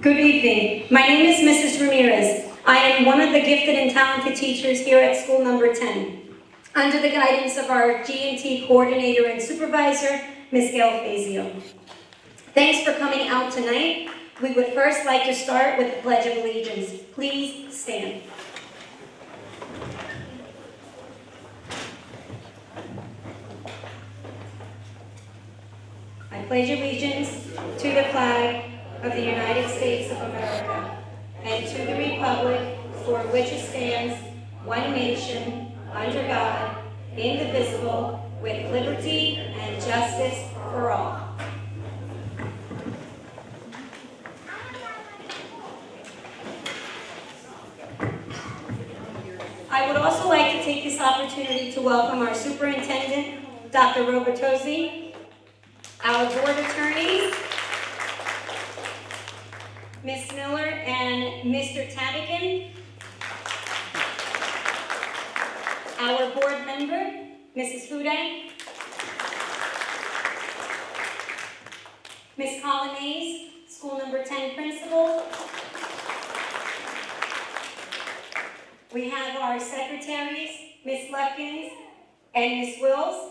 Good evening. My name is Mrs. Ramirez. I am one of the gifted and talented teachers here at school number 10, under the guidance of our G&T coordinator and supervisor, Ms. Gail Fazio. Thanks for coming out tonight. We would first like to start with the Pledge of Allegiance. Please stand. I pledge allegiance to the flag of the United States of America and to the republic for which it stands, one nation, under God, indivisible, with liberty and justice for all. I would also like to take this opportunity to welcome our superintendent, Dr. Robertozzi, our board attorneys, Ms. Miller and Mr. Tabikin, our board member, Mrs. Hudak, Ms. Colonnese, school number 10 principal. We have our secretaries, Ms. Lutkins and Ms. Wills.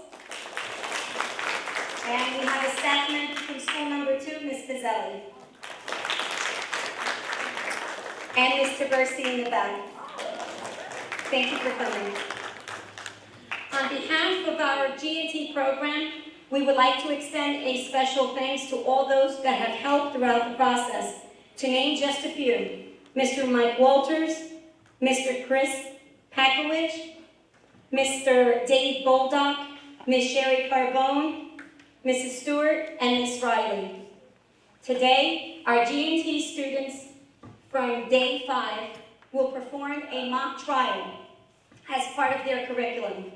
And we have a staff member from school number 2, Ms. Pizzelli. And Mr. Bercy in the back. Thank you for coming. On behalf of our G&T program, we would like to extend a special thanks to all those that have helped throughout the process. To name just a few, Mr. Mike Walters, Mr. Chris Pakowich, Mr. Dave Boldock, Ms. Sherry Carbone, Mrs. Stewart, and Ms. Riley. Today, our G&T students from Day 5 will perform a mock trial as part of their curriculum.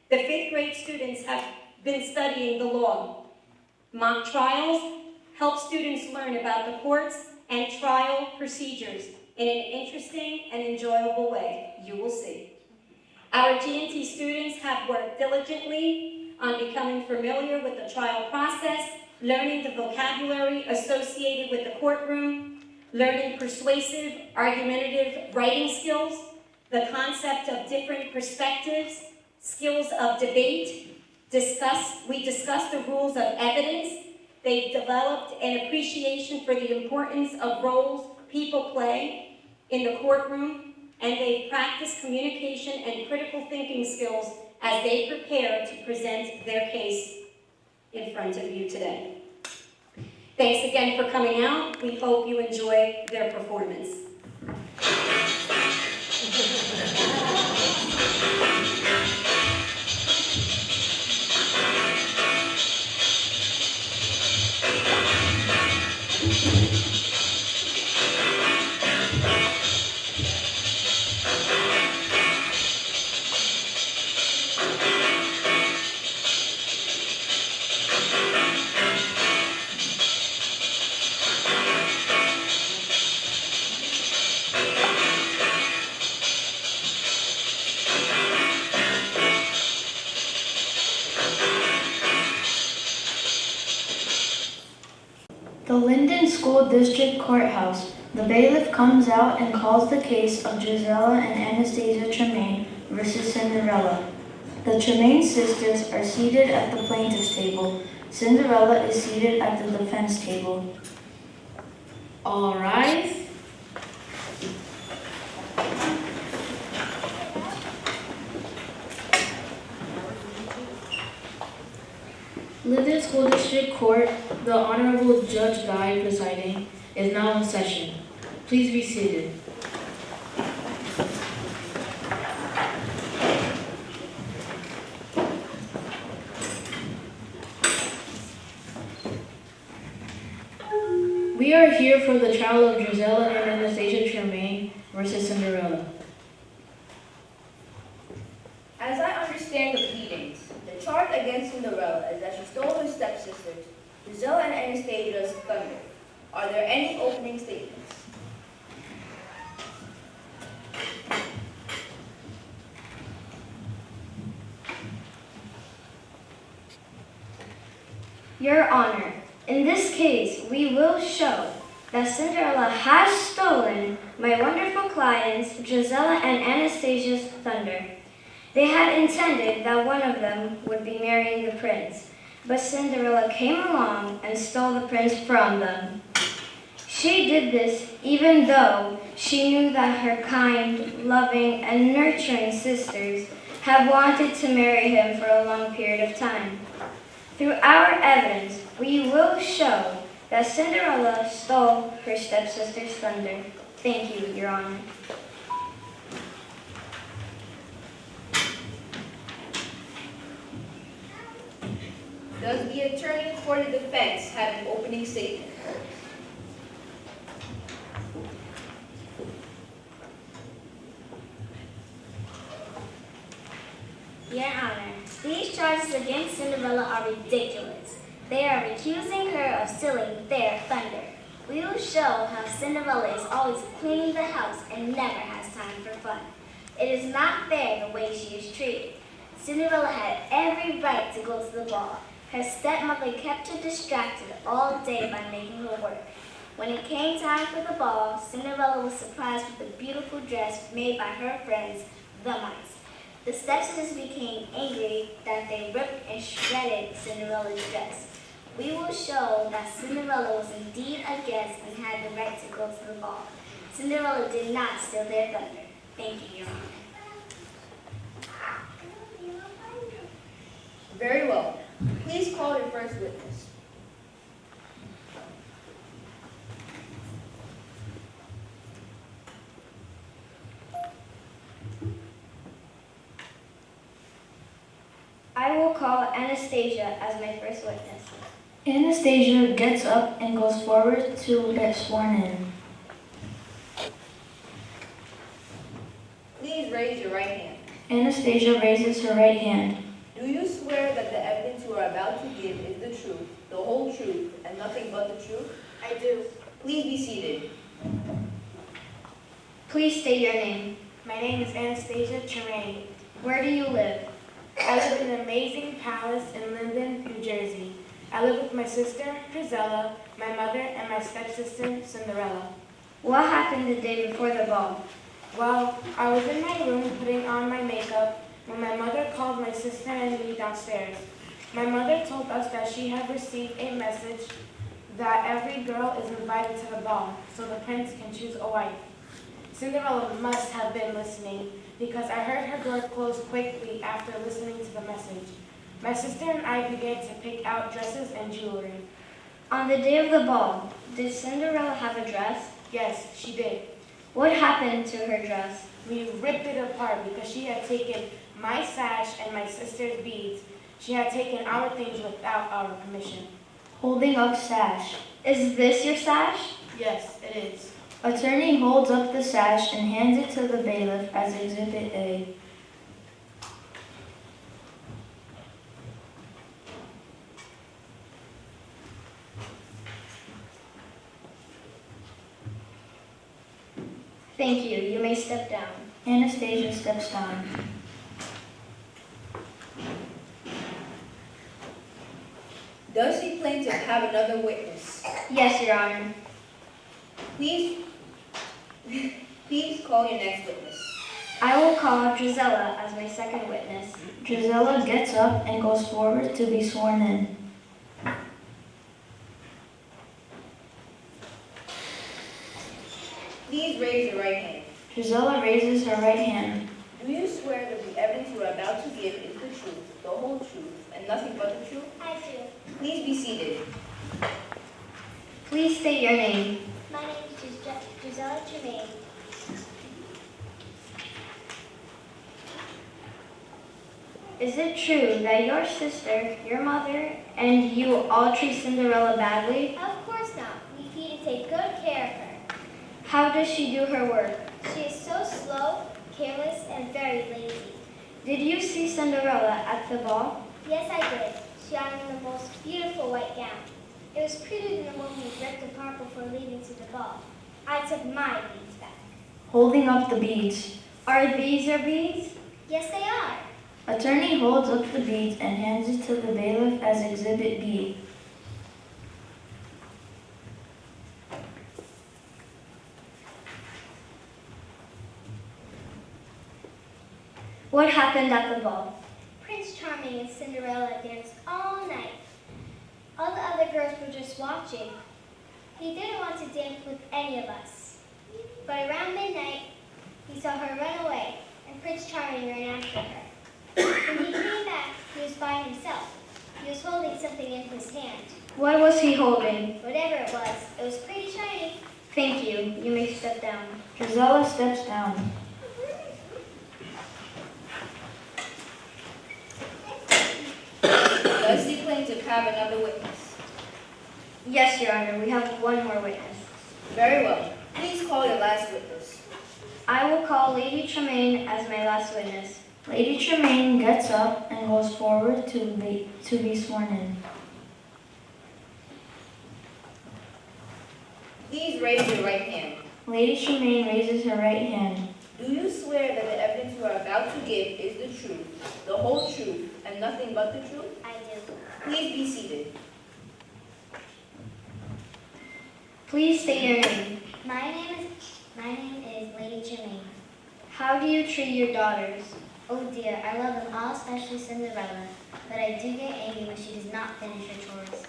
The 5th grade students have been studying the law. Mock trials help students learn about the courts and trial procedures in an interesting and enjoyable way. You will see. Our G&T students have worked diligently on becoming familiar with the trial process, learning the vocabulary associated with the courtroom, learning persuasive, argumentative writing skills, the concept of different perspectives, skills of debate. We discussed the rules of evidence. They've developed an appreciation for the importance of roles people play in the courtroom, and they've practiced communication and critical thinking skills as they prepare to present their case in front of you today. Thanks again for coming out. We hope you enjoy their performance. The Linden School District Courthouse. The bailiff comes out and calls the case of Gisela and Anastasia Tremaine versus Cinderella. The Tremaine sisters are seated at the plaintiff's table. Cinderella is seated at the defense table. All rise. Linden School District Court, the Honorable Judge Guy presiding, is now in session. Please be seated. We are here for the trial of Gisela and Anastasia Tremaine versus Cinderella. As I understand the pleadings, the charge against Cinderella is that she stole her stepsisters, Gisela and Anastasia's thunder. Are there any opening statements? Your Honor, in this case, we will show that Cinderella has stolen my wonderful clients, Gisela and Anastasia's thunder. They had intended that one of them would be marrying the prince, but Cinderella came along and stole the prince from them. She did this even though she knew that her kind, loving, and nurturing sisters had wanted to marry him for a long period of time. Through our evidence, we will show that Cinderella stole her stepsister's thunder. Thank you, Your Honor. Does the attorney for the defense have an opening statement? Your Honor, these charges against Cinderella are ridiculous. They are accusing her of stealing their thunder. We will show how Cinderella is always cleaning the house and never has time for fun. It is not fair the way she is treated. Cinderella had every right to go to the ball. Her stepmother kept her distracted all day by making her work. When it came time for the ball, Cinderella was surprised with a beautiful dress made by her friends, the mice. The stepsisters became angry that they ripped and shredded Cinderella's dress. We will show that Cinderella was indeed a guest and had the right to go to the ball. Cinderella did not steal their thunder. Thank you, Your Honor. Very well. Please call your first witness. I will call Anastasia as my first witness. Anastasia gets up and goes forward to get sworn in. Please raise your right hand. Anastasia raises her right hand. Do you swear that the evidence you are about to give is the truth, the whole truth, and nothing but the truth? I do. Please be seated. Please state your name. My name is Anastasia Tremaine. Where do you live? I live in an amazing palace in Linden, New Jersey. I live with my sister, Gisela, my mother, and my stepsister, Cinderella. What happened the day before the ball? Well, I was in my room putting on my makeup when my mother called my sister and me downstairs. My mother told us that she had received a message that every girl is invited to the ball, so the prince can choose a wife. Cinderella must have been listening, because I heard her door close quickly after listening to the message. My sister and I began to pick out dresses and jewelry. On the day of the ball, did Cinderella have a dress? Yes, she did. What happened to her dress? We ripped it apart because she had taken my sash and my sister's beads. She had taken our things without our permission. Holding up sash. Is this your sash? Yes, it is. Attorney holds up the sash and hands it to the bailiff as Exhibit A. Thank you. You may step down. Anastasia steps down. Does the plaintiff have another witness? Yes, Your Honor. Please call your next witness. I will call Gisela as my second witness. Gisela gets up and goes forward to be sworn in. Please raise your right hand. Gisela raises her right hand. Do you swear that the evidence you are about to give is the truth, the whole truth, and nothing but the truth? I do. Please be seated. Please state your name. My name is Gisela Tremaine. Is it true that your sister, your mother, and you all treat Cinderella badly? Of course not. We feed and take good care of her. How does she do her work? She is so slow, careless, and very lazy. Did you see Cinderella at the ball? Yes, I did. She had on the most beautiful white gown. It was prettier than the one we ripped apart before leaving to the ball. I took my beads back. Holding up the beads. Are these your beads? Yes, they are. Attorney holds up the beads and hands it to the bailiff as Exhibit B. What happened at the ball? Prince Charming and Cinderella danced all night. All the other girls were just watching. He didn't want to dance with any of us. But around midnight, he saw her run away, and Prince Charming ran after her. When he came back, he was by himself. He was holding something in his hand. What was he holding? Whatever it was pretty shiny. Thank you. You may step down. Gisela steps down. Does the plaintiff have another witness? Yes, Your Honor. We have one more witness. Very well. Please call your last witness. I will call Lady Tremaine as my last witness. Lady Tremaine gets up and goes forward to be sworn in. Please raise your right hand. Lady Tremaine raises her right hand. Do you swear that the evidence you are about to give is the truth, the whole truth, and nothing but the truth? I do. Please be seated. Please state your name. My name is Lady Tremaine. How do you treat your daughters? Oh dear, I love them all, especially Cinderella. But I do get angry when she does not finish her chores.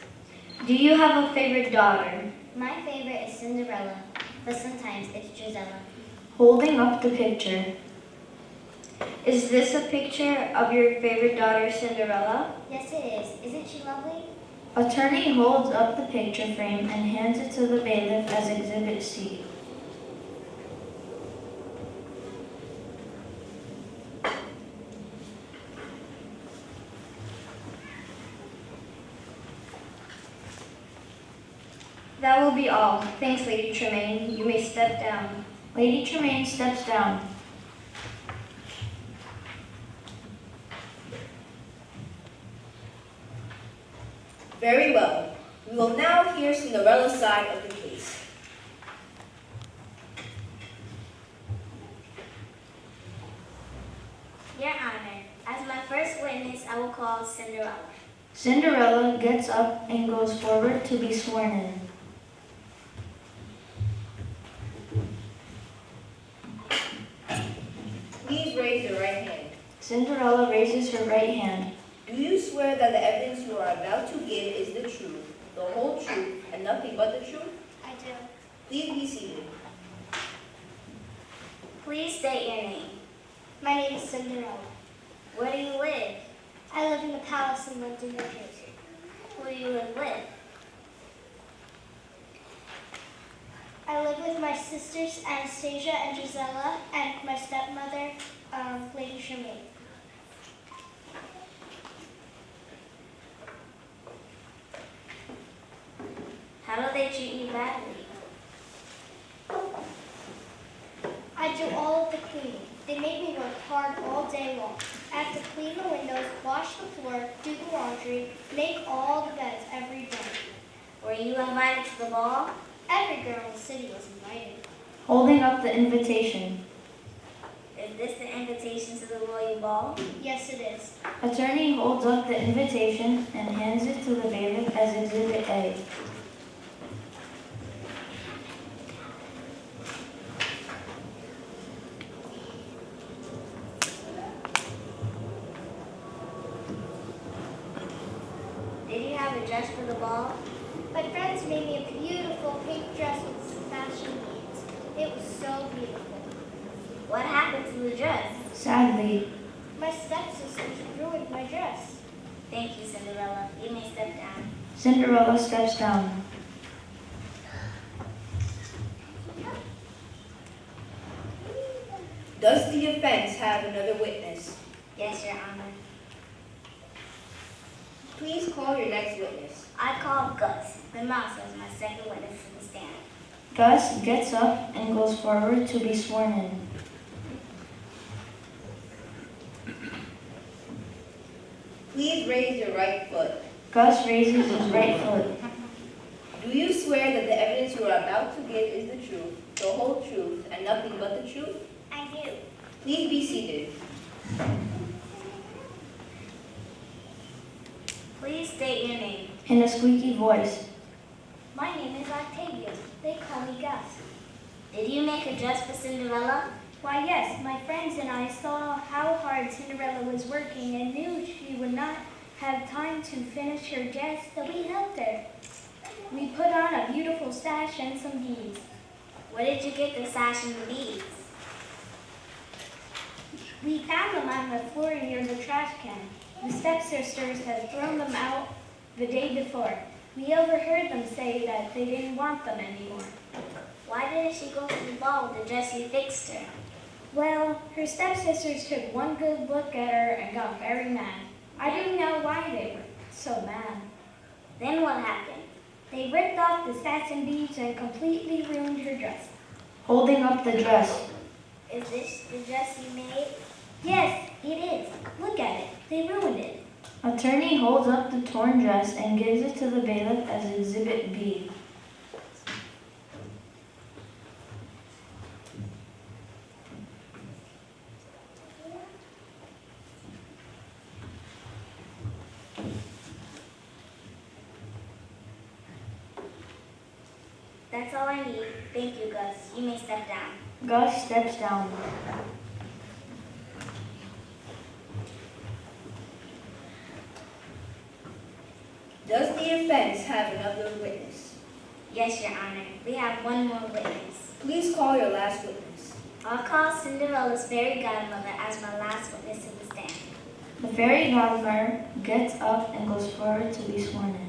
Do you have a favorite daughter? My favorite is Cinderella, but sometimes it's Gisella. Holding up the picture. Is this a picture of your favorite daughter, Cinderella? Yes, it is. Isn't she lovely? Attorney holds up the picture frame and hands it to the bailiff as Exhibit C. That will be all. Thanks, Lady Tremaine. You may step down. Lady Tremaine steps down. Very well. We will now hear Cinderella's side of the case. Your Honor, as my first witness, I will call Cinderella. Cinderella gets up and goes forward to be sworn in. Please raise your right hand. Cinderella raises her right hand. Do you swear that the evidence you are about to give is the truth, the whole truth, and nothing but the truth? I do. Please be seated. Please state your name. My name is Cinderella. Where do you live? I live in the palace in Linden, New Jersey. Who do you live with? I live with my sisters Anastasia and Gisela and my stepmother, Lady Tremaine. How do they treat you badly? I do all of the cleaning. They make me work hard all day long. I have to clean the windows, wash the floor, do the laundry, make all the beds every day. Were you invited to the ball? Every girl in the city was invited. Holding up the invitation. Is this the invitation to the royal ball? Yes, it is. Attorney holds up the invitation and hands it to the bailiff as Exhibit A. Did you have a dress for the ball? My friends made me a beautiful pink dress with fashion beads. It was so beautiful. What happened to the dress? Sadly, My stepsisters ruined my dress. Thank you, Cinderella. You may step down. Cinderella steps down. Does the offense have another witness? Yes, Your Honor. Please call your next witness. I call Gus, the mouse, as my second witness to the stand. Gus gets up and goes forward to be sworn in. Please raise your right foot. Gus raises his right foot. Do you swear that the evidence you are about to give is the truth, the whole truth, and nothing but the truth? I do. Please be seated. Please state your name. In a squeaky voice. My name is Octavia. They call me Gus. Did you make a dress for Cinderella? Why, yes, my friends and I saw how hard Cinderella was working and knew she would not have time to finish her dress, so we helped her. We put on a beautiful sash and some beads. Where did you get the sash and the beads? We found them on the floor near the trash can. The stepsisters had thrown them out the day before. We overheard them say that they didn't want them anymore. Why didn't she go to the ball with the dress you fixed her? Well, her stepsisters took one good look at her and got very mad. I didn't know why they were so mad. Then what happened? They ripped off the satin beads and completely ruined her dress. Holding up the dress. Is this the dress you made? Yes, it is. Look at it. They ruined it. Attorney holds up the torn dress and gives it to the bailiff as Exhibit B. That's all I need. Thank you, Gus. You may step down. Gus steps down. Does the offense have another witness? Yes, Your Honor. We have one more witness. Please call your last witness. I'll call Cinderella's fairy godmother as my last witness to the stand. The fairy godmother gets up and goes forward to be sworn in.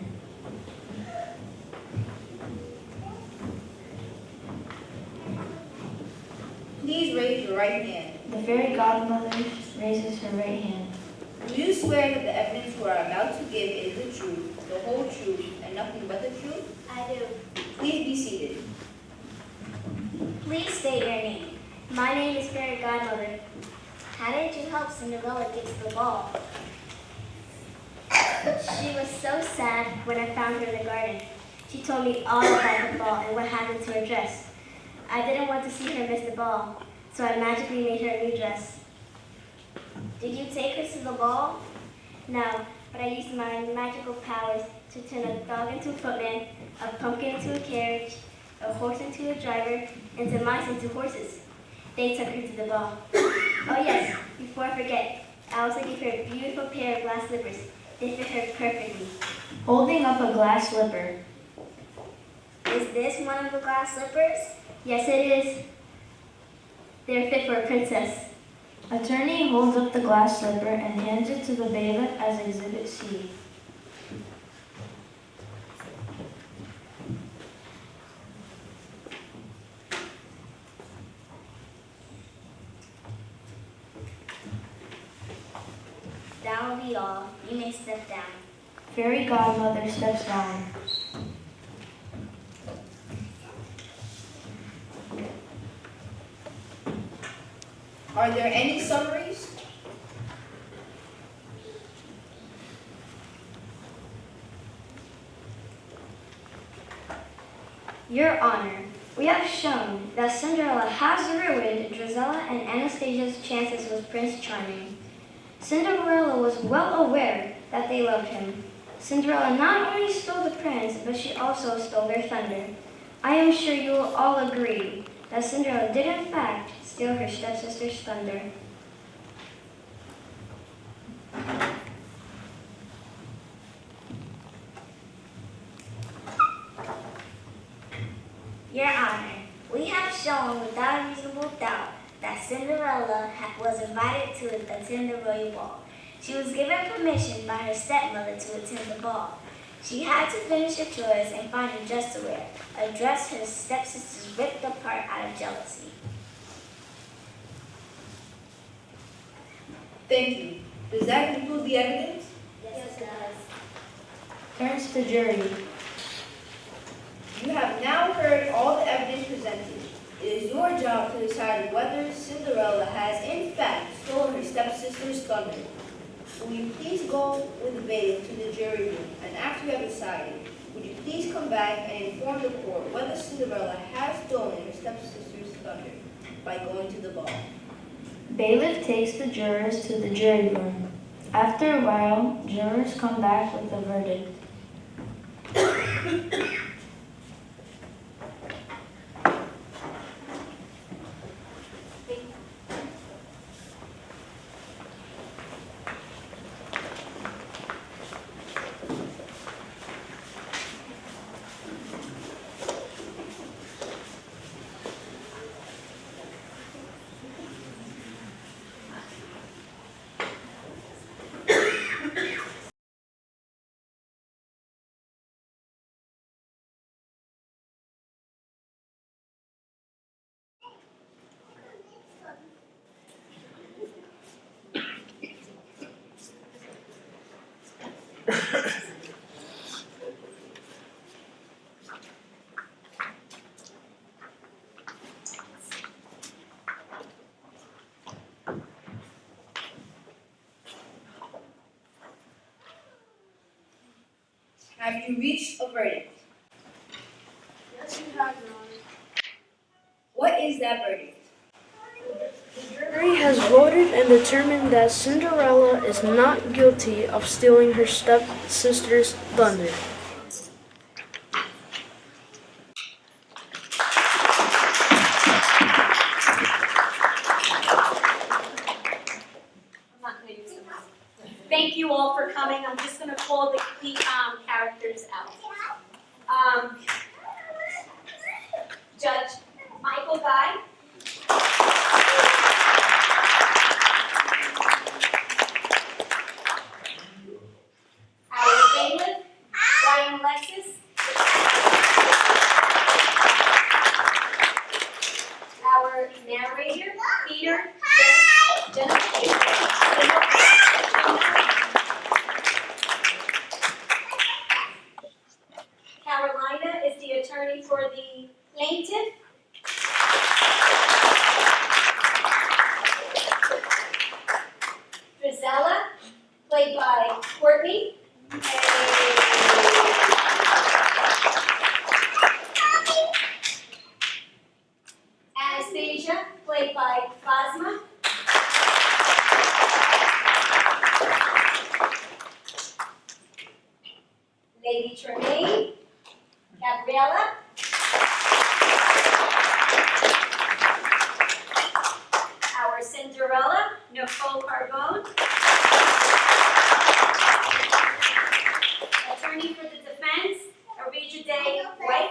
Please raise your right hand. The fairy godmother raises her right hand. Do you swear that the evidence you are about to give is the truth, the whole truth, and nothing but the truth? I do. Please be seated. Please state your name. My name is Fairy Godmother. How did you help Cinderella get to the ball? She was so sad when I found her in the garden. She told me all about the ball and what happened to her dress. I didn't want to see her miss the ball, so I magically made her a new dress. Did you take her to the ball? No, but I used my magical powers to turn a dog into a footman, a pumpkin into a carriage, a horse into a driver, and some mice into horses. They took her to the ball. Oh yes, before I forget, I also gave her a beautiful pair of glass slippers. They fit her perfectly. Holding up a glass slipper. Is this one of the glass slippers? Yes, it is. They're fit for a princess. Attorney holds up the glass slipper and hands it to the bailiff as Exhibit C. That will be all. You may step down. Fairy godmother steps down. Are there any summaries? Your Honor, we have shown that Cinderella has ruined Drizella and Anastasia's chances with Prince Charming. Cinderella was well aware that they loved him. Cinderella not only stole the prince, but she also stole their thunder. I am sure you will all agree that Cinderella did in fact steal her stepsister's thunder. Your Honor, we have shown without reasonable doubt that Cinderella was invited to attend the royal ball. She was given permission by her stepmother to attend the ball. She had to finish her chores and find a dress to wear, a dress her stepsisters ripped apart out of jealousy. Thank you. Does that conclude the evidence? Yes, it does. Turns to jury. You have now heard all the evidence presented. It is your job to decide whether Cinderella has in fact stolen her stepsister's thunder. Will you please go with the bailiff to the jury room, and after you have decided, would you please come back and inform the court whether Cinderella has stolen her stepsister's thunder by going to the ball? Bailiff takes the jurors to the jury room. After a while, jurors come back with a verdict. Have you reached a verdict? Yes, we have, Your Honor. What is that verdict? The jury has voted and determined that Cinderella is not guilty of stealing her stepsister's thunder. Thank you all for coming. I'm just going to call the characters out. Judge Michael Guy. Our bailiff, Ryan Alexis. Our narrator, Peter Carolina is the attorney for the plaintiff. Drizella, played by Courtney. Anastasia, played by Phasma. Lady Tremaine, Gabriella. Our Cinderella, Nicole Carbone. Attorney for the defense, Arija Day White.